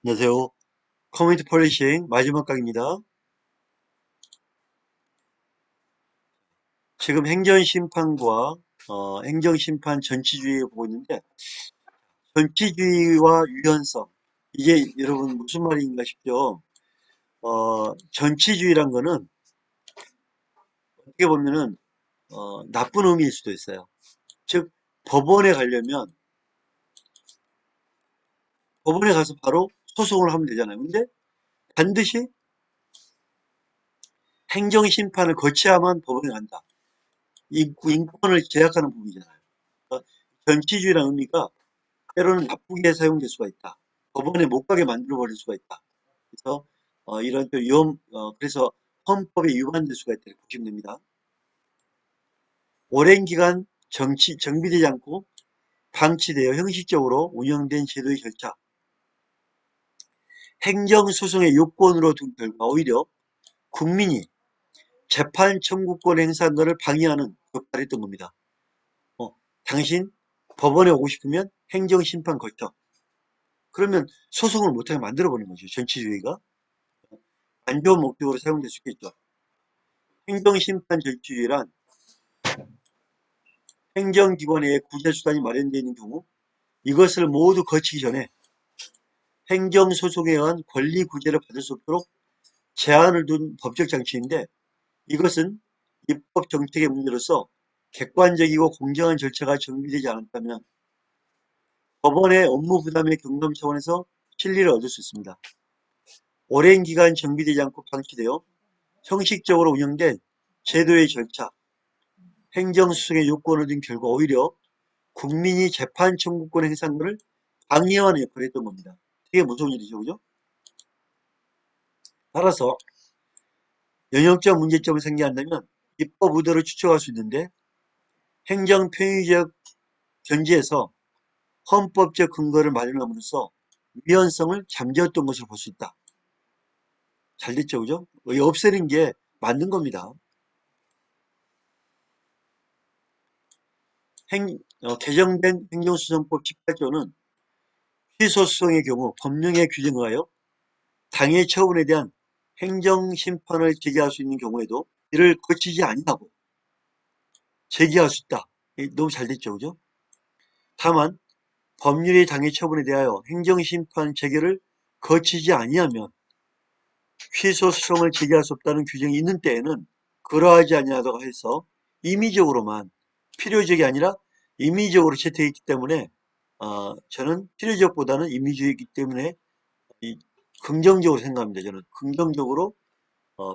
안녕하세요. 커뮤니티 폴리싱 마지막 강의입니다. 지금 행정심판과 행정심판 전치주의 보고 있는데, 전치주의와 유연성, 이게 여러분 무슨 말인가 싶죠? 전치주의란 거는 어떻게 보면은 나쁜 의미일 수도 있어요. 즉, 법원에 가려면 법원에 가서 바로 소송을 하면 되잖아요. 근데 반드시 행정심판을 거쳐야만 법원에 간다. 인권을 제약하는 부분이잖아요. 그러니까 전치주의라는 의미가 때로는 나쁘게 사용될 수가 있다. 법원에 못 가게 만들어 버릴 수가 있다. 그래서 이런 좀 그래서 헌법에 위반될 수가 있다. 이렇게 보시면 됩니다. 오랜 기간 정비되지 않고 방치되어 형식적으로 운영된 제도의 절차, 행정소송의 요건으로 둔 결과 오히려 국민이 재판 청구권 행사하는 것을 방해하는 역할을 했던 겁니다. 당신 법원에 오고 싶으면 행정심판 거쳐. 그러면 소송을 못하게 만들어버린 거죠. 정치주의가. 안 좋은 목적으로 사용될 수 있겠죠. 행정심판 절취란 행정기관의 구제수단이 마련되어 있는 경우 이것을 모두 거치기 전에 행정소송에 의한 권리 구제를 받을 수 없도록 제한을 둔 법적 장치인데, 이것은 입법 정책의 문제로서 객관적이고 공정한 절차가 정비되지 않았다면 법원의 업무 부담의 경감 차원에서 실리를 얻을 수 있습니다. 오랜 기간 정비되지 않고 방치되어 형식적으로 운영된 제도의 절차, 행정수송의 요건을 둔 결과 오히려 국민이 재판 청구권 행사하는 것을 방해하는 역할을 했던 겁니다. 되게 무서운 일이죠, 그죠? 따라서 영역적 문제점을 생겨난다면 입법 의도를 추측할 수 있는데, 행정 편의적 견지에서 헌법적 근거를 마련함으로써 위헌성을 잠재웠던 것으로 볼 수 있다. 잘 됐죠, 그죠? 없애는 게 맞는 겁니다. 개정된 행정수정법 18조는 취소수송의 경우 법령에 규정하여 당해 처분에 대한 행정심판을 제기할 수 있는 경우에도 이를 거치지 아니하고 제기할 수 있다. 너무 잘 됐죠, 그죠? 다만 법률의 당해 처분에 대하여 행정심판 제기를 거치지 아니하면 취소 수송을 제기할 수 없다는 규정이 있는 때에는 그러하지 아니하다고 해서 임의적으로만, 필요적이 아니라 임의적으로 채택했기 때문에 저는 필요적보다는 임의적이기 때문에 긍정적으로 생각합니다. 저는 긍정적으로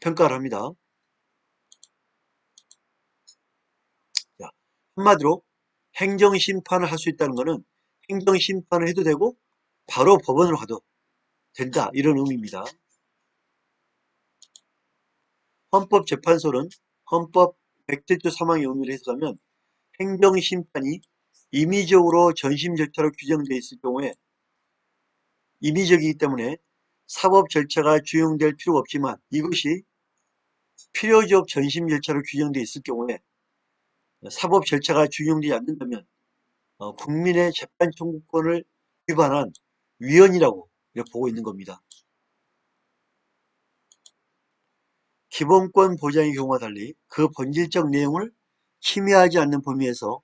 평가를 합니다. 자, 한마디로 행정심판을 할 수 있다는 것은 행정심판을 해도 되고 바로 법원으로 가도 된다, 이런 의미입니다. 헌법재판소는 헌법 107조 3항의 의미를 해석하면 행정심판이 임의적으로 전심 절차로 규정되어 있을 경우에, 임의적이기 때문에 사법 절차가 준용될 필요가 없지만 이것이 필요적 전심 절차로 규정되어 있을 경우에 사법 절차가 준용되지 않는다면 국민의 재판 청구권을 위반한 위헌이라고 이렇게 보고 있는 겁니다. 기본권 보장의 경우와 달리 그 본질적 내용을 침해하지 않는 범위에서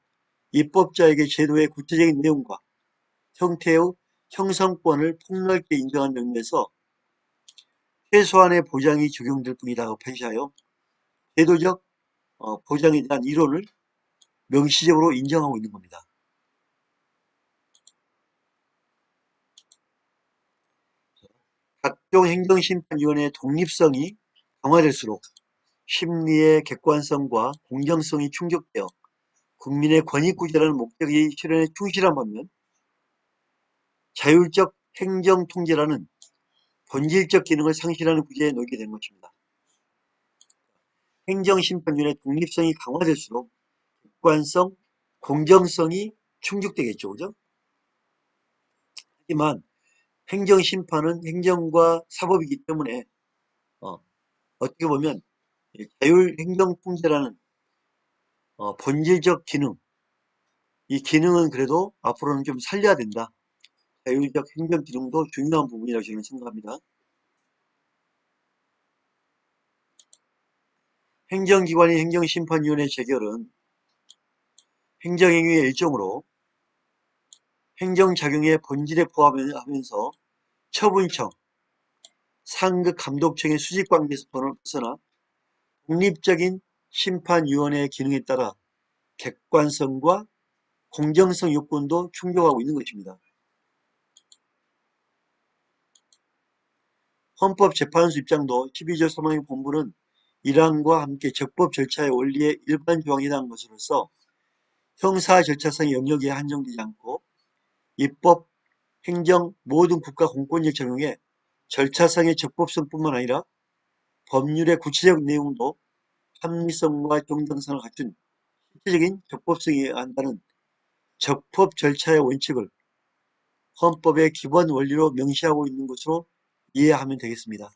입법자에게 제도의 구체적인 내용과 형태의 형성권을 폭넓게 인정하는 의미에서 최소한의 보장이 적용될 뿐이라고 표시하여 제도적 보장에 대한 이론을 명시적으로 인정하고 있는 겁니다. 각종 행정심판위원회의 독립성이 강화될수록 심리의 객관성과 공정성이 충족되어 국민의 권익구제라는 목적의 실현에 충실한 반면 자율적 행정통제라는 본질적 기능을 상실하는 구제에 놓이게 된 것입니다. 행정심판위원회 독립성이 강화될수록 객관성, 공정성이 충족되겠죠, 그죠? 하지만 행정심판은 행정과 사법이기 때문에 어, 어떻게 보면 자율행정통제라는 본질적 기능, 이 기능은 그래도 앞으로는 좀 살려야 된다. 자율적 행정 기능도 중요한 부분이라고 저는 생각합니다. 행정기관인 행정심판위원회 재결은 행정행위의 일종으로 행정작용의 본질에 포함하면서 처분청, 상급 감독청의 수직관계에서 벗어나 독립적인 심판위원회의 기능에 따라 객관성과 공정성 요건도 충족하고 있는 것입니다. 헌법재판소 입장도 12조 3항의 본문은 이러한과 함께 적법 절차의 원리에 일반 조항에 해당하는 것으로서 형사 절차상의 영역에 한정되지 않고 입법, 행정 모든 국가 공권력 적용에 절차상의 적법성뿐만 아니라 법률의 구체적 내용도 합리성과 정당성을 갖춘 실질적인 적법성이어야 한다는 적법 절차의 원칙을 헌법의 기본 원리로 명시하고 있는 것으로 이해하면 되겠습니다.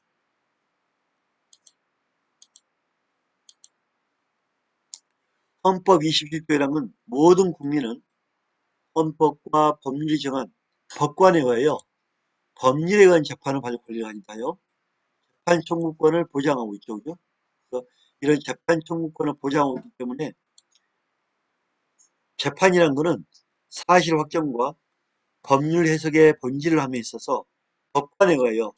헌법 27조에는 모든 국민은 헌법과 법률이 정한 법관에 의하여 법률에 의한 재판을 받을 권리가 아니다요. 재판 청구권을 보장하고 있죠. 그죠? 그래서 이런 재판 청구권을 보장하고 있기 때문에 재판이라는 것은 사실 확정과 법률 해석의 본질을 함에 있어서 법관에 의하여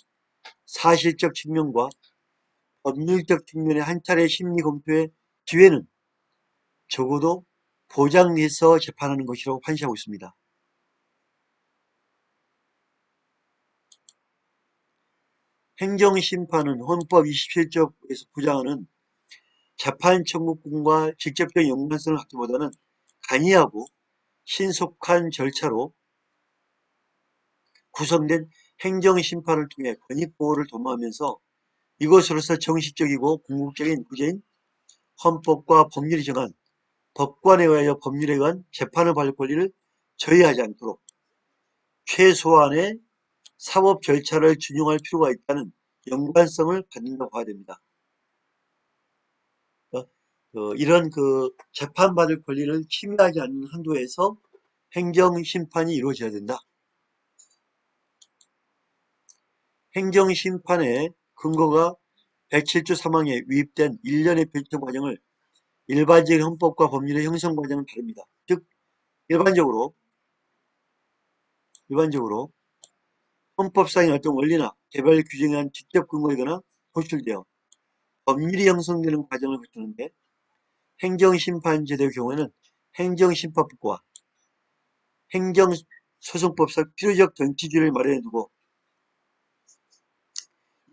사실적 측면과 법률적 측면의 한 차례 심리 검토의 기회는 적어도 보장해서 재판하는 것이라고 판시하고 있습니다. 행정심판은 헌법 27조에서 부장하는 재판 청구권과 직접적인 연관성을 갖기보다는 간이하고 신속한 절차로 구성된 행정심판을 통해 권익보호를 도모하면서 이것으로서 정식적이고 궁극적인 구제인 헌법과 법률이 정한 법관에 의하여 법률에 의한 재판을 받을 권리를 저해하지 않도록 최소한의 사법 절차를 준용할 필요가 있다는 연관성을 갖는다고 봐야 됩니다. 이런 재판받을 권리를 침해하지 않는 한도에서 행정심판이 이루어져야 된다. 행정심판의 근거가 107조 3항에 위입된 일련의 결정 과정을 일반적인 헌법과 법률의 형성 과정은 다릅니다. 즉 일반적으로 헌법상의 어떤 원리나 개발 규정에 의한 직접 근거이거나 호출되어 법률이 형성되는 과정을 거치는데 행정심판제도의 경우에는 행정심판법과 행정소송법상 필요적 정치주의를 마련해두고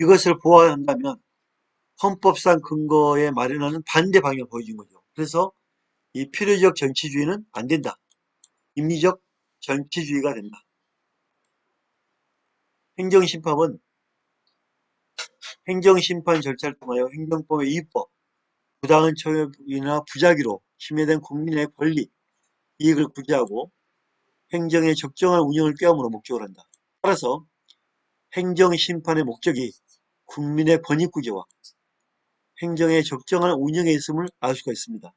이것을 보완한다면 헌법상 근거에 마련하는 반대 방향을 보여준 거죠. 그래서 이 필요적 정치주의는 안 된다. 임의적 정치주의가 된다. 행정심판은 행정심판 절차를 통하여 행정법의 이익법, 부당한 처벌이나 부작위로 침해된 국민의 권리, 이익을 구제하고 행정의 적정한 운영을 꾀함으로 목적을 한다. 따라서 행정심판의 목적이 국민의 권익구제와 행정의 적정한 운영에 있음을 알 수가 있습니다.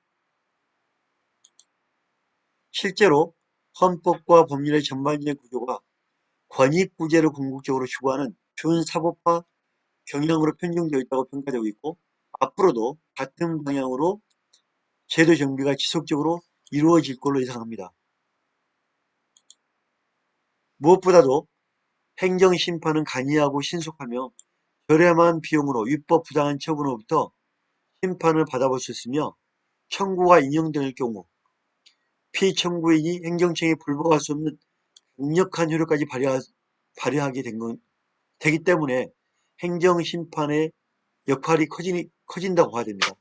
실제로 헌법과 법률의 전반적인 구조가 권익구제를 궁극적으로 추구하는 준사법화 경향으로 편중되어 있다고 평가되고 있고 앞으로도 같은 방향으로 제도 정비가 지속적으로 이루어질 걸로 예상합니다. 무엇보다도 행정심판은 간이하고 신속하며 저렴한 비용으로 위법 부당한 처분으로부터 심판을 받아볼 수 있으며 청구가 인용될 경우 피청구인이 행정청에 불복할 수 없는 강력한 효력까지 발휘하게 되기 때문에 행정심판의 역할이 커진다고 봐야 됩니다.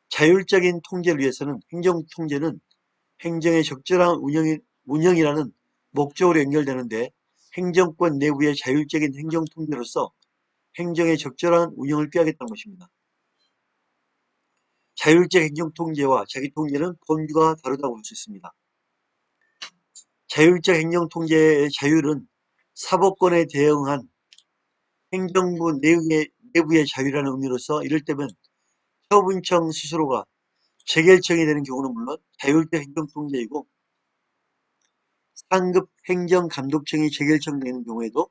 자율적인 통제를 위해서는 행정통제는 행정의 적절한 운영이라는 목적으로 연결되는데 행정권 내부의 자율적인 행정통제로서 행정의 적절한 운영을 꾀하겠다는 것입니다. 자율적 행정통제와 자기통제는 본류가 다르다고 볼 수 있습니다. 자율적 행정통제의 자율은 사법권에 대응한 행정부 내부의 자유라는 의미로서 이럴 때면 처분청 스스로가 체결청이 되는 경우는 물론 자율적 행정통제이고 상급 행정감독청이 체결청 되는 경우에도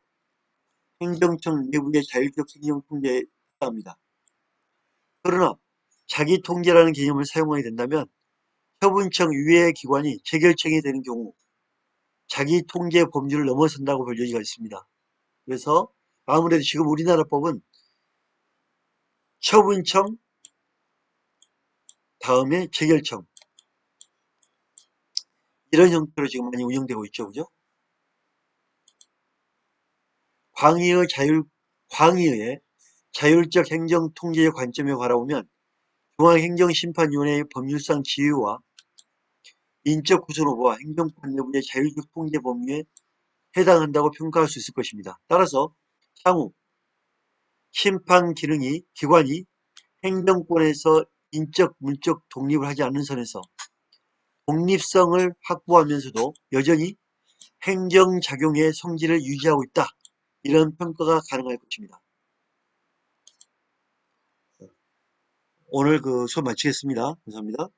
행정청 내부의 자율적 행정통제에 해당합니다. 그러나 자기통제라는 개념을 사용하게 된다면 처분청 이외의 기관이 체결청이 되는 경우 자기통제 범주를 넘어선다고 볼 여지가 있습니다. 그래서 아무래도 지금 우리나라 법은 처분청 다음에 체결청 이런 형태로 지금 많이 운영되고 있죠. 그죠? 광의의 자율적 행정 통제의 관점에 바라보면 중앙행정심판위원회의 법률상 지위와 인적 구성 여부와 행정권 내부의 자율적 통제 범위에 해당한다고 평가할 수 있을 것입니다. 따라서 향후 심판 기관이 행정권에서 인적, 문적 독립을 하지 않는 선에서 독립성을 확보하면서도 여전히 행정작용의 성질을 유지하고 있다. 이런 평가가 가능할 것입니다. 오늘 수업 마치겠습니다. 감사합니다.